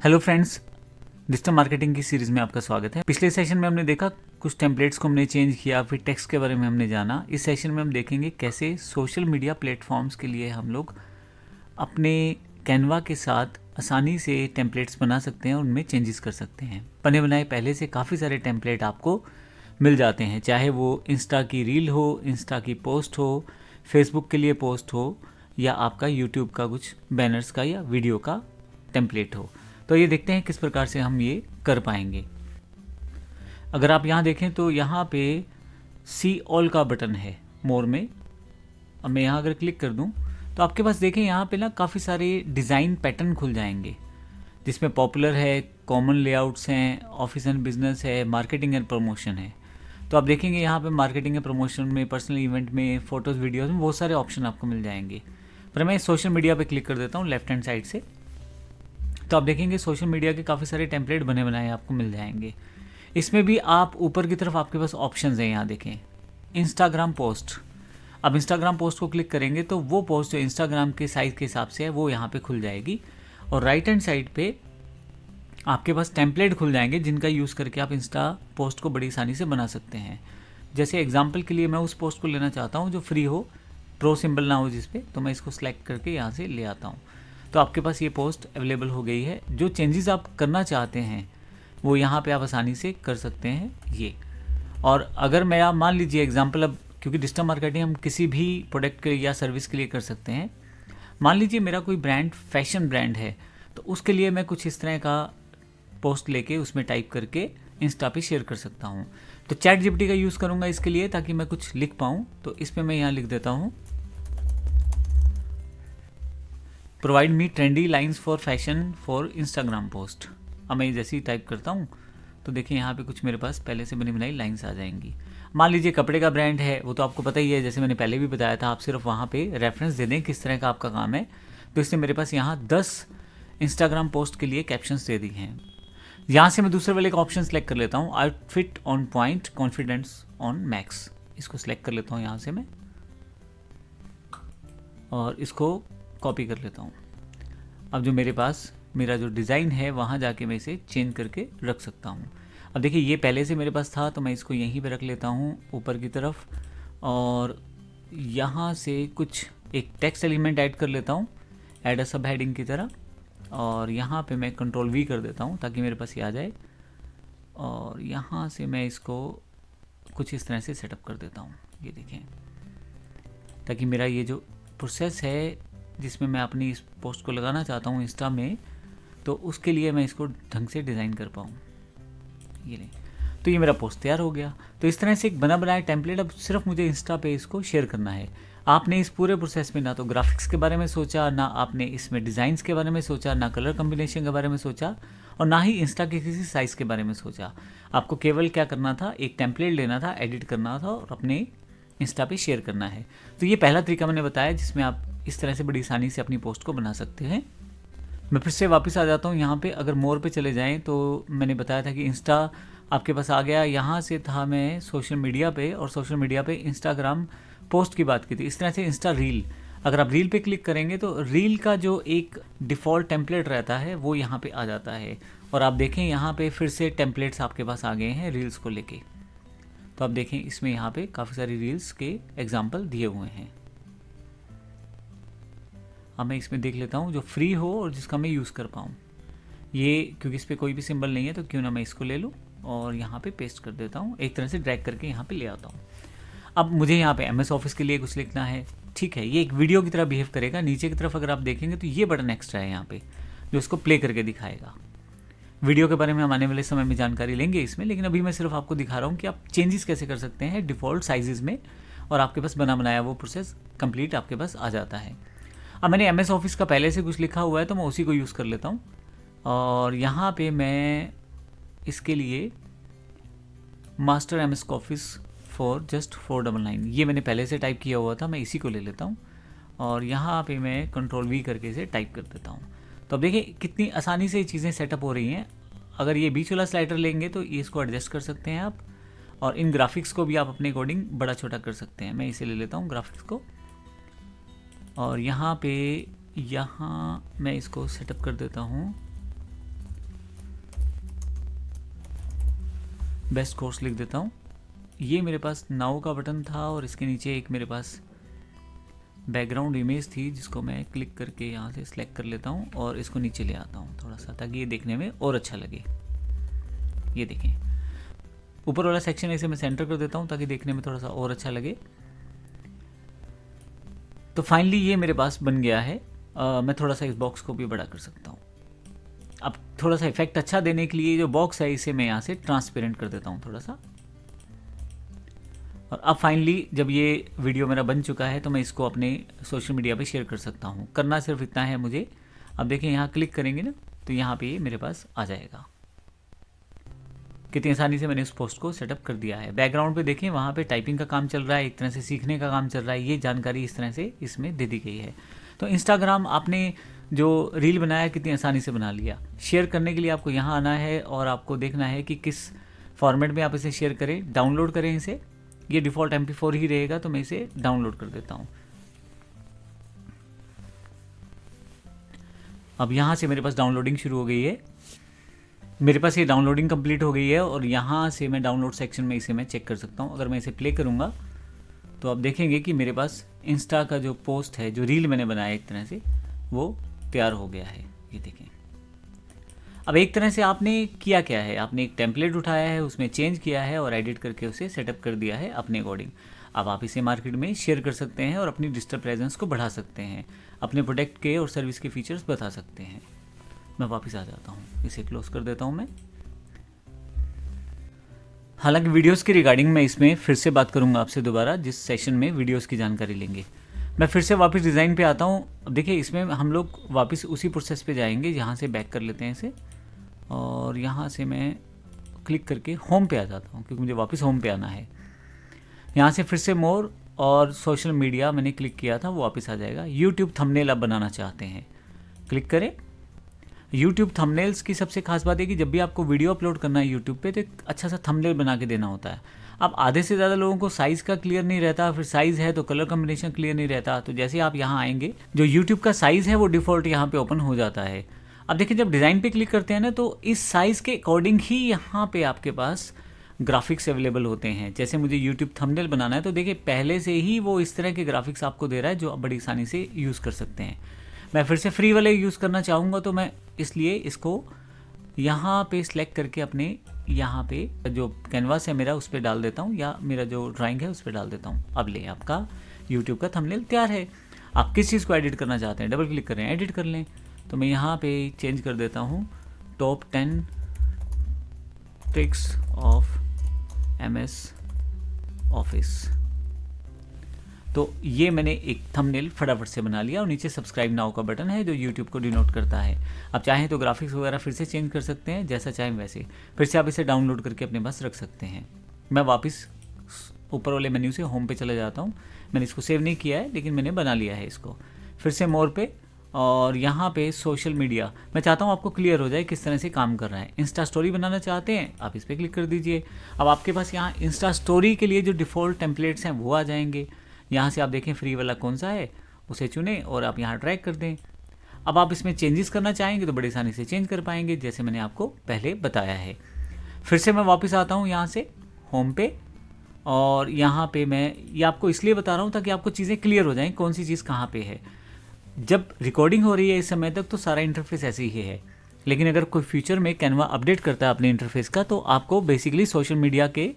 Hello friends, digital marketing की series में आपका स्वागत है। पिछले सेशन में हमने देखा कुछ टेम्पलेट्स को हमने चेंज किया, फिर टेक्स्ट के बारे में हमने जाना। इस सेशन में हम देखेंगे कैसे सोशल मीडिया प्लेटफॉर्म्स के लिए हम लोग अपने कैनवा के साथ आसानी से टेम्पलेट्स बना सकते हैं और उनमें चेंजेस कर सकते हैं। बने बनाए पहले से काफ़ी सारे टेम्पलेट आपको मिल जाते हैं, चाहे वो इंस्टा की रील हो, इंस्टा की पोस्ट हो, फेसबुक के लिए पोस्ट हो, या आपका यूट्यूब का कुछ बैनर्स का या वीडियो का टेम्पलेट हो। तो ये देखते हैं किस प्रकार से हम ये कर पाएंगे। अगर आप यहाँ देखें तो यहाँ पे सी ऑल का बटन है मोर में। अब मैं यहाँ अगर क्लिक कर दूँ तो आपके पास देखें यहाँ पे ना काफ़ी सारे डिज़ाइन पैटर्न खुल जाएंगे, जिसमें पॉपुलर है, कॉमन लेआउट्स हैं, ऑफिस एंड बिजनेस है, मार्केटिंग एंड प्रमोशन है। तो आप देखेंगे यहाँ पे मार्केटिंग एंड प्रमोशन में, पर्सनल इवेंट में, फोटोज़ वीडियोज़ में बहुत सारे ऑप्शन आपको मिल जाएंगे। पर मैं सोशल मीडिया पे क्लिक कर देता हूँ लेफ्ट हैंड साइड से। तो आप देखेंगे सोशल मीडिया के काफ़ी सारे टेम्पलेट बने बनाए आपको मिल जाएंगे। इसमें भी आप ऊपर की तरफ आपके पास ऑप्शंस हैं, यहाँ देखें इंस्टाग्राम पोस्ट। अब इंस्टाग्राम पोस्ट को क्लिक करेंगे तो वो पोस्ट जो इंस्टाग्राम के साइज़ के हिसाब से है वो यहाँ पे खुल जाएगी, और राइट हैंड साइड पे आपके पास टेम्पलेट खुल जाएंगे जिनका यूज़ करके आप इंस्टा पोस्ट को बड़ी आसानी से बना सकते हैं। जैसे एग्जाम्पल के लिए मैं उस पोस्ट को लेना चाहता हूँ जो फ्री हो, प्रो सिंबल ना हो जिस पे, तो मैं इसको सिलेक्ट करके यहाँ से ले आता हूँ। तो आपके पास ये पोस्ट अवेलेबल हो गई है। जो चेंजेस आप करना चाहते हैं वो यहाँ पे आप आसानी से कर सकते हैं ये। और अगर मैं आप मान लीजिए एग्जांपल, अब क्योंकि डिजिटल मार्केटिंग हम किसी भी प्रोडक्ट के या सर्विस के लिए कर सकते हैं। मान लीजिए मेरा कोई ब्रांड फैशन ब्रांड है, तो उसके लिए मैं कुछ इस तरह का पोस्ट लेके उसमें टाइप करके इंस्टा पे शेयर कर सकता हूँ। तो चैट जीपीटी का यूज़ करूँगा इसके लिए, ताकि मैं कुछ लिख पाऊँ। तो इस पर मैं यहाँ लिख देता हूँ, provide me trendy lines for fashion for Instagram post. अब मैं जैसे ही टाइप करता हूँ तो देखिए यहाँ पे कुछ मेरे पास पहले से बनी बनाई लाइन्स आ जाएंगी। मान लीजिए कपड़े का ब्रांड है, वो तो आपको पता ही है, जैसे मैंने पहले भी बताया था, आप सिर्फ वहाँ पे रेफरेंस दे दें किस तरह का आपका काम है। तो इसने मेरे पास यहाँ 10 इंस्टाग्राम पोस्ट के लिए कैप्शंस दे दी हैं। यहाँ से मैं दूसरे वाले का ऑप्शन सेलेक्ट कर लेता हूँ, outfit on point, confidence on max. इसको सिलेक्ट कर लेता हूँ यहाँ से मैं, और इसको कॉपी कर लेता हूँ। अब जो मेरे पास मेरा जो डिज़ाइन है वहाँ जाके मैं इसे चेंज करके रख सकता हूँ। अब देखिए ये पहले से मेरे पास था, तो मैं इसको यहीं पे रख लेता हूँ ऊपर की तरफ, और यहाँ से कुछ एक टेक्स्ट एलिमेंट ऐड कर लेता हूँ, ऐड अ सब हेडिंग की तरह। और यहाँ पे मैं कंट्रोल वी कर देता हूँ ताकि मेरे पास ये आ जाए, और यहाँ से मैं इसको कुछ इस तरह से सेटअप कर देता हूँ, ये देखें, ताकि मेरा ये जो प्रोसेस है जिसमें मैं अपनी इस पोस्ट को लगाना चाहता हूँ इंस्टा में, तो उसके लिए मैं इसको ढंग से डिज़ाइन कर पाऊँ। ये नहीं, तो ये मेरा पोस्ट तैयार हो गया। तो इस तरह से एक बना बनाया टेम्पलेट, अब सिर्फ मुझे इंस्टा पे इसको शेयर करना है। आपने इस पूरे प्रोसेस में ना तो ग्राफिक्स के बारे में सोचा, ना आपने इसमें डिज़ाइंस के बारे में सोचा, ना कलर कम्बिनेशन के बारे में सोचा, और ना ही इंस्टा के किसी साइज़ के बारे में सोचा। आपको केवल क्या करना था, एक टेम्पलेट लेना था, एडिट करना था और अपने इंस्टा पे शेयर करना है। तो ये पहला तरीका मैंने बताया जिसमें आप इस तरह से बड़ी आसानी से अपनी पोस्ट को बना सकते हैं। मैं फिर से वापस आ जाता हूँ यहाँ पे। अगर मोर पे चले जाएं तो मैंने बताया था कि इंस्टा आपके पास आ गया। यहाँ से था मैं सोशल मीडिया पे, और सोशल मीडिया पे इंस्टाग्राम पोस्ट की बात की थी। इस तरह से इंस्टा रील, अगर आप रील पे क्लिक करेंगे तो रील का जो एक डिफ़ॉल्ट टेम्पलेट रहता है वो यहाँ पे आ जाता है। और आप देखें यहाँ पे फिर से टेम्पलेट्स आपके पास आ गए हैं रील्स को लेके। तो आप देखें इसमें यहाँ पे काफ़ी सारी रील्स के एग्जाम्पल दिए हुए हैं। अब मैं इसमें देख लेता हूँ जो फ्री हो और जिसका मैं यूज़ कर पाऊँ। ये क्योंकि इस पर कोई भी सिंबल नहीं है तो क्यों ना मैं इसको ले लूँ और यहाँ पे पेस्ट कर देता हूँ, एक तरह से ड्रैग करके यहाँ पे ले आता हूँ। अब मुझे यहाँ पे MS ऑफिस के लिए कुछ लिखना है, ठीक है, ये एक वीडियो की तरह बिहेव करेगा। नीचे की तरफ अगर आप देखेंगे तो ये बटन एक्स्ट्रा है यहाँ पे, जो इसको प्ले करके दिखाएगा। वीडियो के बारे में हम आने वाले समय में जानकारी लेंगे इसमें, लेकिन अभी मैं सिर्फ आपको दिखा रहा हूँ कि आप चेंजेस कैसे कर सकते हैं डिफ़ॉल्ट साइजेस में, और आपके पास बना बनाया वो प्रोसेस कंप्लीट आपके पास आ जाता है। अब मैंने MS ऑफिस का पहले से कुछ लिखा हुआ है तो मैं उसी को यूज़ कर लेता हूँ, और यहाँ पे मैं इसके लिए master MS office for just 499 ये मैंने पहले से टाइप किया हुआ था, मैं इसी को ले लेता हूँ, और यहाँ पे मैं कंट्रोल V करके इसे टाइप कर देता हूँ। तो अब देखिए कितनी आसानी से ये चीज़ें सेटअप हो रही हैं। अगर ये बीच वाला स्लाइडर लेंगे तो ये इसको एडजस्ट कर सकते हैं आप, और इन ग्राफिक्स को भी आप अपने अकॉर्डिंग बड़ा छोटा कर सकते हैं। मैं इसे ले लेता हूँ ग्राफिक्स को, और यहाँ पे मैं इसको सेटअप कर देता हूँ बेस्ट कोर्स लिख देता हूँ। ये मेरे पास नाउ का बटन था और इसके नीचे एक मेरे पास बैकग्राउंड इमेज थी जिसको मैं क्लिक करके यहाँ से सिलेक्ट कर लेता हूँ और इसको नीचे ले आता हूँ थोड़ा सा, ताकि ये देखने में और अच्छा लगे। ये देखें, ऊपर वाला सेक्शन इसे मैं सेंटर कर देता हूँ ताकि देखने में थोड़ा सा और अच्छा लगे। तो फाइनली ये मेरे पास बन गया है। मैं थोड़ा सा इस बॉक्स को भी बड़ा कर सकता हूँ। अब थोड़ा सा इफेक्ट अच्छा देने के लिए जो बॉक्स है इसे मैं यहाँ से ट्रांसपेरेंट कर देता हूँ थोड़ा सा। और अब फाइनली जब ये वीडियो मेरा बन चुका है तो मैं इसको अपने सोशल मीडिया पे शेयर कर सकता हूँ। करना सिर्फ इतना है मुझे। अब देखिए यहाँ क्लिक करेंगे ना तो यहाँ पे ये मेरे पास आ जाएगा। कितनी आसानी से मैंने उस पोस्ट को सेटअप कर दिया है। बैकग्राउंड पे देखें, वहाँ पे टाइपिंग का काम चल रहा है, एक तरह से सीखने का काम चल रहा है। ये जानकारी इस तरह से इसमें दे दी गई है। तो इंस्टाग्राम आपने जो रील बनाया कितनी आसानी से बना लिया। शेयर करने के लिए आपको यहाँ आना है और आपको देखना है कि किस फॉर्मेट में आप इसे शेयर करें। डाउनलोड करें इसे, ये डिफ़ॉल्ट MP4 ही रहेगा तो मैं इसे डाउनलोड कर देता हूँ। अब यहाँ से मेरे पास डाउनलोडिंग शुरू हो गई है। मेरे पास ये डाउनलोडिंग कंप्लीट हो गई है और यहाँ से मैं डाउनलोड सेक्शन में इसे मैं चेक कर सकता हूँ। अगर मैं इसे प्ले करूँगा तो आप देखेंगे कि मेरे पास इंस्टा का जो पोस्ट है, जो रील मैंने बनाया एक तरह से, वो तैयार हो गया है। ये देखें। अब एक तरह से आपने किया क्या है, आपने एक टेम्पलेट उठाया है, उसमें चेंज किया है और एडिट करके उसे सेटअप कर दिया है अपने अकॉर्डिंग। अब आप इसे मार्केट में शेयर कर सकते हैं और अपनी डिजिटल प्रेजेंस को बढ़ा सकते हैं, अपने प्रोडक्ट के और सर्विस के फीचर्स बता सकते हैं। मैं वापस आ जाता हूँ, इसे क्लोज कर देता हूँ मैं। हालांकि वीडियोस के रिगार्डिंग मैं इसमें फिर से बात करूँगा आपसे दोबारा, जिस सेशन में वीडियोस की जानकारी लेंगे। मैं फिर से वापस डिज़ाइन पे आता हूँ। अब देखिए, इसमें हम लोग वापस उसी प्रोसेस पे जाएंगे। यहाँ से बैक कर लेते हैं इसे और यहाँ से मैं क्लिक करके होम पे आ जाता हूँ, क्योंकि मुझे वापस होम पे आना है। यहाँ से फिर से मोर और सोशल मीडिया मैंने क्लिक किया था, वो वापस आ जाएगा। यूट्यूब थंबनेल आप बनाना चाहते हैं, क्लिक करें। यूट्यूब थंबनेल्स की सबसे खास बात है कि जब भी आपको वीडियो अपलोड करना है यूट्यूब पे तो एक अच्छा सा थंबनेल बना के देना होता है। अब आधे से ज़्यादा लोगों को साइज़ का क्लियर नहीं रहता, फिर साइज़ है तो कलर कॉम्बिनेशन क्लियर नहीं रहता। तो जैसे आप यहाँ आएंगे, जो यूट्यूब का साइज़ है वो डिफ़ॉल्ट यहाँ पे ओपन हो जाता है। अब देखिए, जब डिज़ाइन पे क्लिक करते हैं ना तो इस साइज़ के अकॉर्डिंग ही यहाँ पे आपके पास ग्राफिक्स अवेलेबल होते हैं। जैसे मुझे यूट्यूब थंबनेल बनाना है तो देखिए पहले से ही वो इस तरह के ग्राफिक्स आपको दे रहा है जो आप बड़ी आसानी से यूज़ कर सकते हैं। मैं फिर से फ्री वाले यूज़ करना चाहूँगा तो मैं इसलिए इसको यहाँ पे सिलेक्ट करके अपने यहाँ पे जो कैनवास है मेरा उस पर डाल देता हूँ, या मेरा जो ड्राइंग है उस पर डाल देता हूँ। अब ले, आपका यूट्यूब का थंबनेल तैयार है। आप किस चीज़ को एडिट करना चाहते हैं, डबल क्लिक करें, एडिट कर लें। तो मैं यहाँ पे चेंज कर देता हूँ top 10 tricks of MS office. तो ये मैंने एक थंबनेल फटाफट से बना लिया और नीचे सब्सक्राइब नाउ का बटन है जो यूट्यूब को डिनोट करता है। आप चाहें तो ग्राफिक्स वगैरह फिर से चेंज कर सकते हैं, जैसा चाहें वैसे। फिर से आप इसे डाउनलोड करके अपने पास रख सकते हैं। मैं वापस ऊपर वाले मेन्यू से होम पे चला जाता हूँ। मैंने इसको सेव नहीं किया है लेकिन मैंने बना लिया है इसको। फिर से मोर पे और यहाँ पे सोशल मीडिया, मैं चाहता हूँ आपको क्लियर हो जाए किस तरह से काम कर रहा है। इंस्टा स्टोरी बनाना चाहते हैं, आप इस पर क्लिक कर दीजिए। अब आपके पास यहाँ इंस्टा स्टोरी के लिए जो डिफ़ॉल्ट टेम्पलेट्स हैं वो आ जाएंगे। यहाँ से आप देखें फ्री वाला कौन सा है, उसे चुनें और आप यहाँ ड्रैग कर दें। अब आप इसमें चेंजेस करना चाहेंगे तो बड़ी आसानी से चेंज कर पाएंगे, जैसे मैंने आपको पहले बताया है। फिर से मैं वापस आता हूँ यहाँ से होम पे और यहाँ पे मैं ये आपको इसलिए बता रहा हूँ ताकि आपको चीज़ें क्लियर हो जाएं कौन सी चीज़ कहाँ पे है। जब रिकॉर्डिंग हो रही है इस समय तक तो सारा इंटरफेस ऐसे ही है, लेकिन अगर कोई फ्यूचर में कैनवा अपडेट करता है अपने इंटरफेस का तो आपको बेसिकली सोशल मीडिया के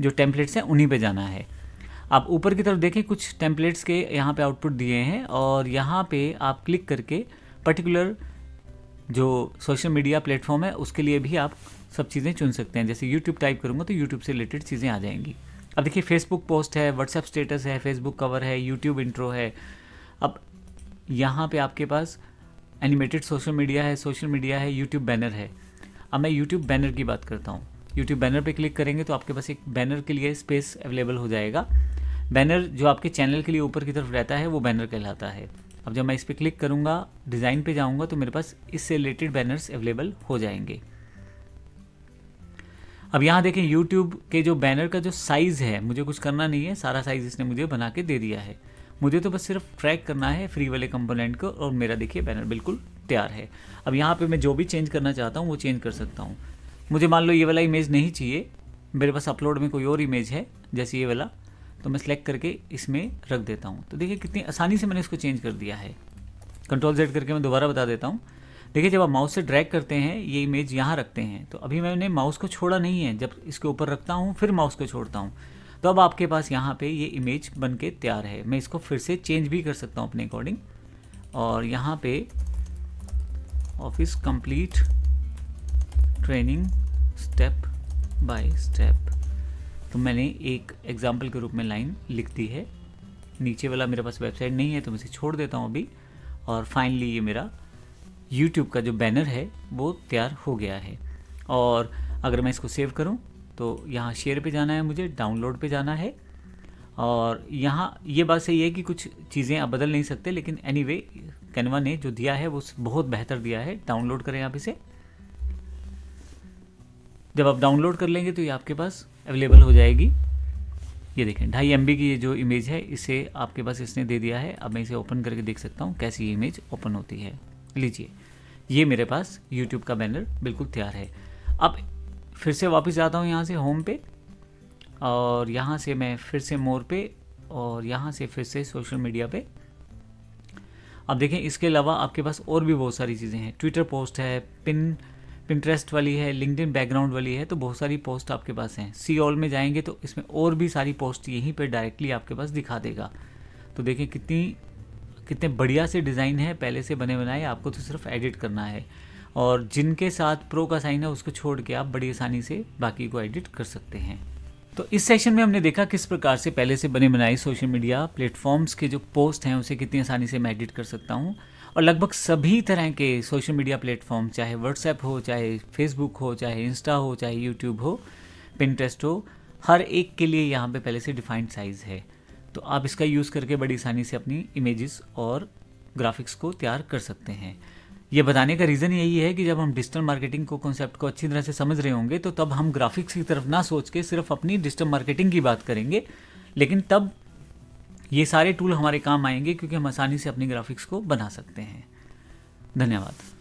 जो टेम्पलेट्स हैं उन्हीं पे जाना है। आप ऊपर की तरफ देखें, कुछ टेम्पलेट्स के यहाँ पे आउटपुट दिए हैं और यहाँ पे आप क्लिक करके पर्टिकुलर जो सोशल मीडिया प्लेटफॉर्म है उसके लिए भी आप सब चीज़ें चुन सकते हैं। जैसे यूट्यूब टाइप करूँगा तो यूट्यूब से रिलेटेड चीज़ें आ जाएंगी। अब देखिए, फेसबुक पोस्ट है, व्हाट्सएप स्टेटस है, फेसबुक कवर है, यूट्यूब इंट्रो है। अब यहाँ पे आपके पास एनिमेटेड सोशल मीडिया है, यूट्यूब बैनर है। अब मैं यूट्यूब बैनर की बात करता हूँ। यूट्यूब बैनर पे क्लिक करेंगे तो आपके पास एक बैनर के लिए स्पेस अवेलेबल हो जाएगा। बैनर जो आपके चैनल के लिए ऊपर की तरफ रहता है वो बैनर कहलाता है। अब जब मैं इस पर क्लिक करूँगा, डिज़ाइन पे जाऊँगा तो मेरे पास इससे रिलेटेड बैनर्स अवेलेबल हो जाएंगे। अब यहाँ देखें, यूट्यूब के जो बैनर का जो साइज़ है, मुझे कुछ करना नहीं है, सारा साइज़ इसने मुझे बना के दे दिया है। मुझे तो बस सिर्फ ट्रैक करना है फ्री वाले कंपोनेंट को और मेरा देखिए बैनर बिल्कुल तैयार है। अब यहाँ पे मैं जो भी चेंज करना चाहता हूँ वो चेंज कर सकता हूँ। मुझे मान लो ये वाला इमेज नहीं चाहिए मेरे पास अपलोड में कोई और इमेज है जैसे ये वाला, तो मैं सेलेक्ट करके इसमें रख देता हूँ। तो देखिए कितनी आसानी से मैंने इसको चेंज कर दिया है। कंट्रोल Z करके मैं दोबारा बता देता हूँ। देखिए जब आप माउस से ड्रैग करते हैं ये इमेज यहाँ रखते हैं, तो अभी मैंने माउस को छोड़ा नहीं है, जब इसके ऊपर रखता हूँ फिर माउस को छोड़ता हूँ तो अब आपके पास यहाँ पे ये इमेज बन के तैयार है। मैं इसको फिर से चेंज भी कर सकता हूँ अपने अकॉर्डिंग, और यहाँ पे office complete training step by step, तो मैंने एक एग्जाम्पल के रूप में लाइन लिख दी है। नीचे वाला मेरे पास वेबसाइट नहीं है तो मैं इसे छोड़ देता हूँ अभी, और फाइनली ये मेरा YouTube का जो बैनर है वो तैयार हो गया है। और अगर मैं इसको सेव करूं तो यहाँ शेयर पे जाना है, मुझे डाउनलोड पे जाना है, और यहाँ ये बात सही है कि कुछ चीज़ें आप बदल नहीं सकते, लेकिन एनीवे कैनवा ने जो दिया है वो बहुत बेहतर दिया है। डाउनलोड करें आप इसे। जब आप डाउनलोड कर लेंगे तो ये आपके पास अवेलेबल हो जाएगी। ये देखें 2.5 MB की ये जो इमेज है इसे आपके पास इसने दे दिया है। अब मैं इसे ओपन करके देख सकता हूँ कैसी इमेज ओपन होती है। लीजिए ये मेरे पास YouTube का बैनर बिल्कुल तैयार है। अब फिर से वापस जाता हूँ यहाँ से होम पे, और यहाँ से मैं फिर से मोर पे, और यहाँ से फिर से सोशल मीडिया पे। अब देखें इसके अलावा आपके पास और भी बहुत सारी चीज़ें हैं। ट्विटर पोस्ट है, पिंटरेस्ट वाली है, लिंक्डइन बैकग्राउंड वाली है, तो बहुत सारी पोस्ट आपके पास हैं। सी ऑल में जाएंगे तो इसमें और भी सारी पोस्ट यहीं पे डायरेक्टली आपके पास दिखा देगा। तो देखें कितने बढ़िया से डिज़ाइन है, पहले से बने बनाए, आपको तो सिर्फ एडिट करना है। और जिनके साथ प्रो का साइन है उसको छोड़ के आप बड़ी आसानी से बाकी को एडिट कर सकते हैं। तो इस सेशन में हमने देखा किस प्रकार से पहले से बने बनाए सोशल मीडिया प्लेटफॉर्म्स के जो पोस्ट हैं उसे कितनी आसानी से मैं एडिट कर सकता हूँ। और लगभग सभी तरह के सोशल मीडिया प्लेटफॉर्म, चाहे व्हाट्सएप हो, चाहे फेसबुक हो, चाहे इंस्टा हो, चाहे यूट्यूब हो, पिंटरेस्ट हो, हर एक के लिए यहाँ पे पहले से डिफाइंड साइज़ है। तो आप इसका यूज़ करके बड़ी आसानी से अपनी इमेजेस और ग्राफिक्स को तैयार कर सकते हैं। ये बताने का रीज़न यही है कि जब हम डिजिटल मार्केटिंग को कॉन्सेप्ट को अच्छी तरह से समझ रहे होंगे तो तब हम ग्राफिक्स की तरफ ना सोच के सिर्फ अपनी डिजिटल मार्केटिंग की बात करेंगे, लेकिन तब ये सारे टूल हमारे काम आएंगे क्योंकि हम आसानी से अपनी ग्राफिक्स को बना सकते हैं। धन्यवाद।